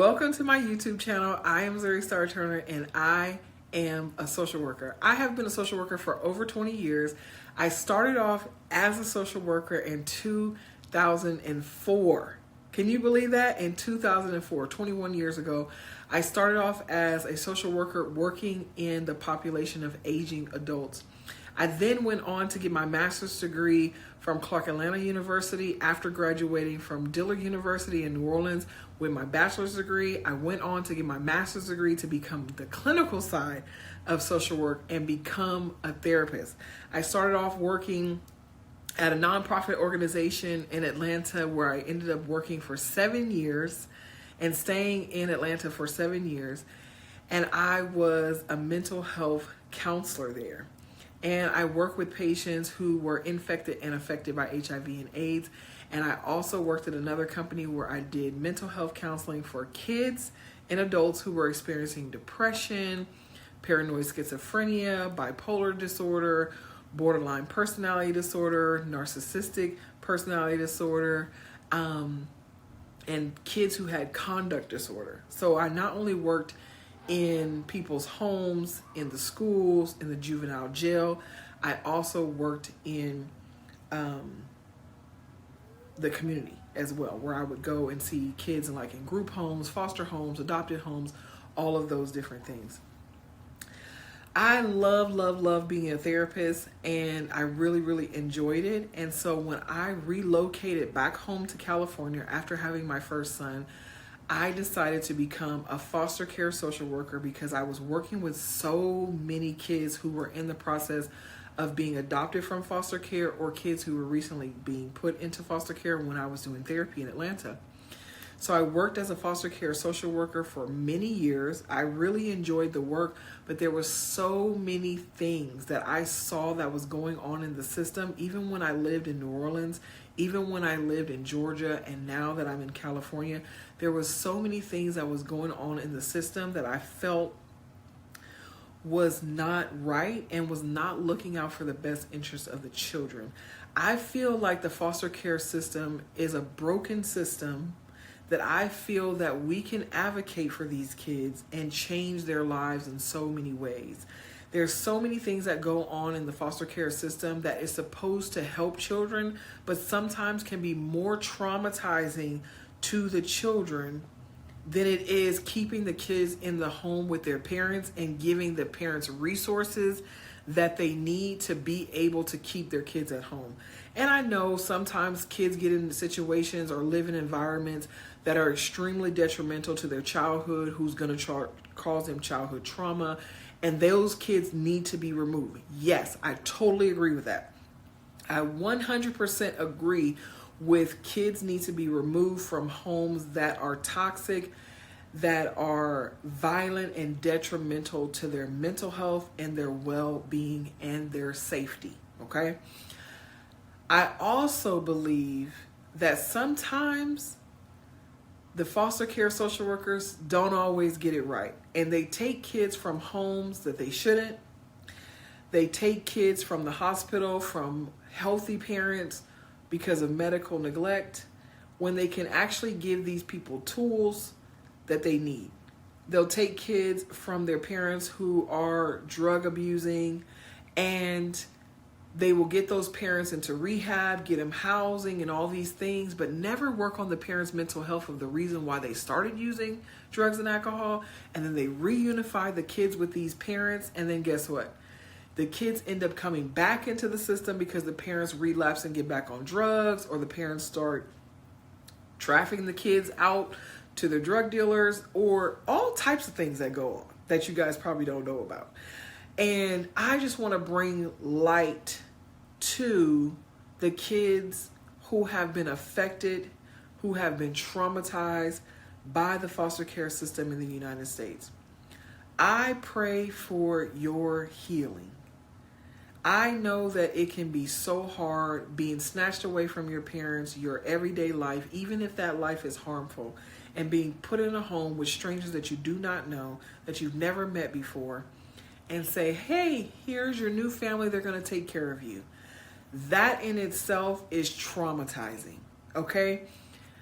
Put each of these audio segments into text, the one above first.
Welcome to my YouTube channel. I am Zuri Star Turner and I am a social worker. I have been a social worker for over 20 years. I started off as a social worker in 2004. Can you believe that? In 2004, 21 years ago, I started off as a social worker working in the population of aging adults. I then went on to get my master's degree from Clark Atlanta University after graduating from Dillard University in New Orleans with my bachelor's degree. I went on to get my master's degree to become the clinical side of social work and become a therapist. I started off working at a nonprofit organization in Atlanta where I ended up working for 7 years and staying in Atlanta for 7 years. And I was a mental health counselor there. And I work with patients who were infected and affected by HIV and AIDS. And I also worked at another company where I did mental health counseling for kids and adults who were experiencing depression, paranoid schizophrenia, bipolar disorder, borderline personality disorder, narcissistic personality disorder, and kids who had conduct disorder. So I not only worked in people's homes, in the schools, in the juvenile jail, I also worked in the community as well, where I would go and see kids in group homes, foster homes, adopted homes, all of those different things. I love being a therapist, and I really enjoyed it. And so when I relocated back home to California after having my first son, I decided to become a foster care social worker because I was working with so many kids who were in the process of being adopted from foster care or kids who were recently being put into foster care when I was doing therapy in Atlanta. So I worked as a foster care social worker for many years. I really enjoyed the work, but there were so many things that I saw that was going on in the system, even when I lived in New Orleans, even when I lived in Georgia, and now that I'm in California, there was so many things that was going on in the system that I felt was not right and was not looking out for the best interest of the children. I feel like the foster care system is a broken system that I feel that we can advocate for these kids and change their lives in so many ways. There's so many things that go on in the foster care system that is supposed to help children, but sometimes can be more traumatizing to the children than it is keeping the kids in the home with their parents and giving the parents resources that they need to be able to keep their kids at home. And I know sometimes kids get into situations or live in environments that are extremely detrimental to their childhood, who's going to cause them childhood trauma, and those kids need to be removed. Yes, I totally agree with that. I 100% agree with kids need to be removed from homes that are toxic, that are violent and detrimental to their mental health and their well-being and their safety, okay? I also believe that sometimes the foster care social workers don't always get it right. And they take kids from homes that they shouldn't. They take kids from the hospital, from healthy parents because of medical neglect, when they can actually give these people tools that they need. They'll take kids from their parents who are drug abusing, and they will get those parents into rehab, get them housing and all these things, but never work on the parents' mental health of the reason why they started using drugs and alcohol. And then they reunify the kids with these parents. And then guess what? The kids end up coming back into the system because the parents relapse and get back on drugs, or the parents start trafficking the kids out to their drug dealers, or all types of things that go on that you guys probably don't know about. And I just want to bring light to the kids who have been affected, who have been traumatized by the foster care system in the United States. I pray for your healing. I know that it can be so hard being snatched away from your parents, your everyday life, even if that life is harmful, and being put in a home with strangers that you do not know, that you've never met before, and say, hey, here's your new family, they're going to take care of you. That in itself is traumatizing, okay?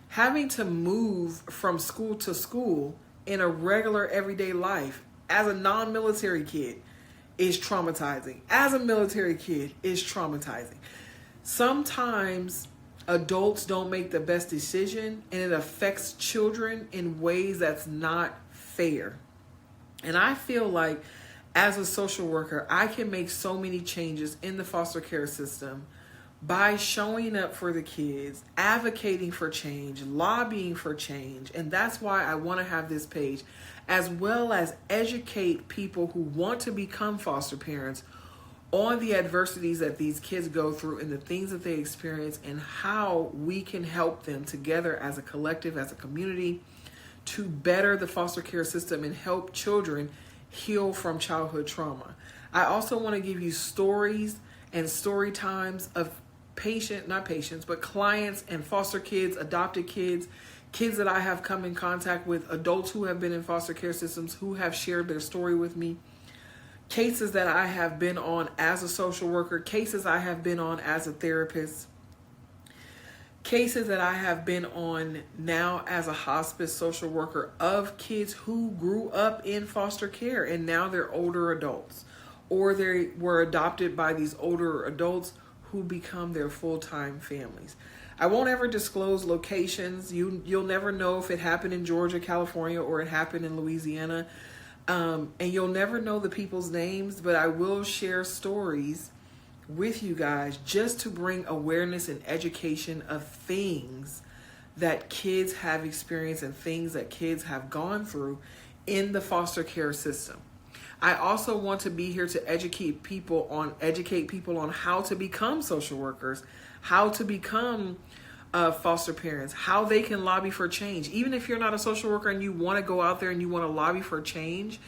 Having to move from school to school in a regular everyday life as a non-military kid is traumatizing. As a military kid is traumatizing. Sometimes adults don't make the best decision, and it affects children in ways that's not fair. And I feel like as a social worker, I can make so many changes in the foster care system by showing up for the kids, advocating for change, lobbying for change. And that's why I want to have this page, as well as educate people who want to become foster parents on the adversities that these kids go through and the things that they experience, and how we can help them together as a collective, as a community, to better the foster care system and help children heal from childhood trauma. I also want to give you stories and story times of clients and foster kids, adopted kids, kids that I have come in contact with, adults who have been in foster care systems who have shared their story with me, cases that I have been on as a social worker, cases I have been on as a therapist, cases that I have been on now as a hospice social worker of kids who grew up in foster care and now they're older adults, or they were adopted by these older adults who become their full-time families. I won't ever disclose locations. You'll never know if it happened in Georgia, California, or it happened in Louisiana. And you'll never know the people's names, but I will share stories with you guys just to bring awareness and education of things that kids have experienced and things that kids have gone through in the foster care system. I also want to be here to educate people on how to become social workers, how to become foster parents, how they can lobby for change. Even if you're not a social worker and you want to go out there and you want to lobby for change,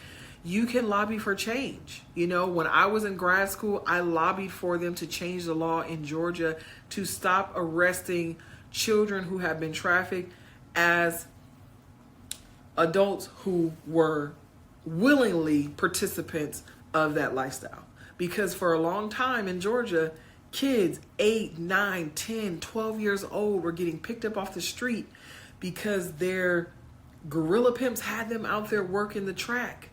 you can lobby for change. You know, when I was in grad school, I lobbied for them to change the law in Georgia to stop arresting children who have been trafficked as adults who were willingly participants of that lifestyle. Because for a long time in Georgia, kids 8, 9, 10, 12 years old were getting picked up off the street because their guerrilla pimps had them out there working the track,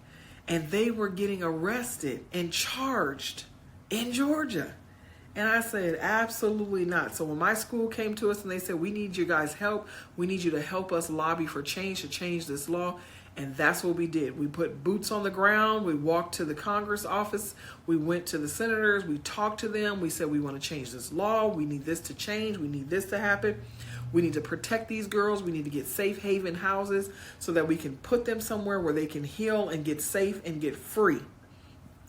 and they were getting arrested and charged in Georgia. And I said, absolutely not. So when my school came to us and they said, we need you guys' help, we need you to help us lobby for change, to change this law. And that's what we did. We put boots on the ground. We walked to the Congress office. We went to the senators. We talked to them. We said, we want to change this law. We need this to change. We need this to happen. We need to protect these girls. We need to get safe haven houses so that we can put them somewhere where they can heal and get safe and get free.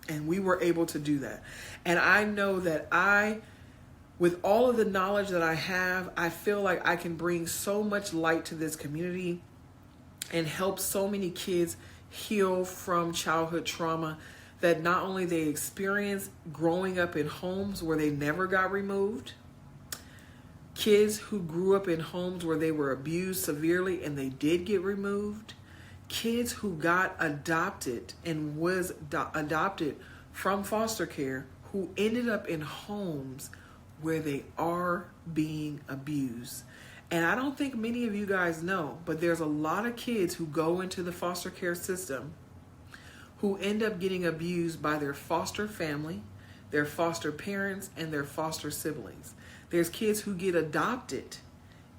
And we were able to do that. And I know that with all of the knowledge that I have, I feel like I can bring so much light to this community and help so many kids heal from childhood trauma that not only they experience growing up in homes where they never got removed, kids who grew up in homes where they were abused severely and they did get removed, kids who got adopted and was adopted from foster care who ended up in homes where they are being abused. And I don't think many of you guys know, but there's a lot of kids who go into the foster care system who end up getting abused by their foster family, their foster parents, and their foster siblings. There's kids who get adopted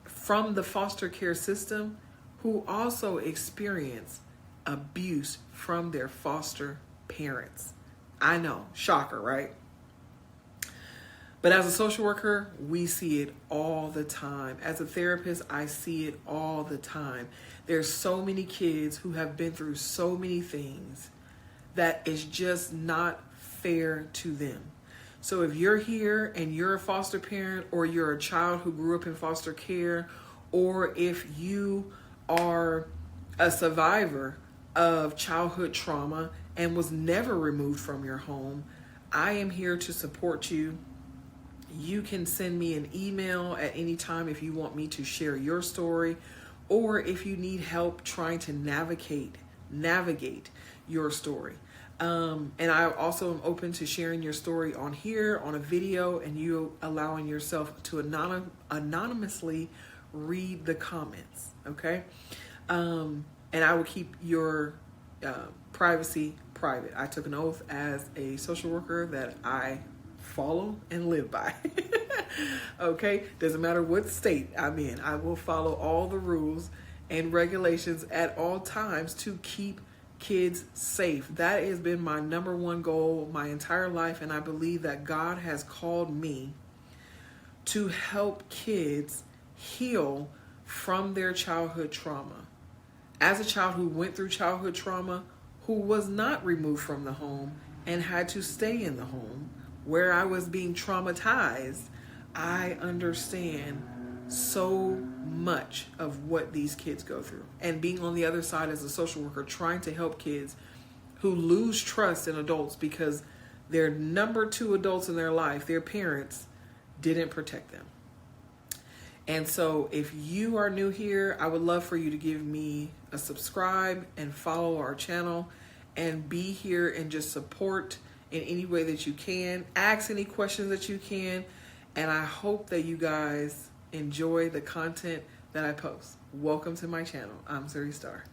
from the foster care system who also experience abuse from their foster parents. I know, shocker, right? But as a social worker, we see it all the time. As a therapist, I see it all the time. There's so many kids who have been through so many things that is just not fair to them. So if you're here and you're a foster parent, or you're a child who grew up in foster care, or if you are a survivor of childhood trauma and was never removed from your home, I am here to support you. You can send me an email at any time if you want me to share your story, or if you need help trying to navigate your story. And I also am open to sharing your story on here on a video, and you allowing yourself to anonymously read the comments, okay? And I will keep your privacy private. I took an oath as a social worker that I follow and live by. Okay? Doesn't matter what state I'm in. I will follow all the rules and regulations at all times to keep kids safe. That has been my number one goal my entire life, and I believe that God has called me to help kids heal from their childhood trauma. As a child who went through childhood trauma, who was not removed from the home and had to stay in the home where I was being traumatized, I understand so much of what these kids go through. And being on the other side as a social worker, trying to help kids who lose trust in adults because their number two adults in their life, their parents, didn't protect them. And so if you are new here, I would love for you to give me a subscribe and follow our channel and be here and just support in any way that you can. Ask any questions that you can. And I hope that you guys enjoy the content that I post. Welcome to my channel. I'm Zuri Star.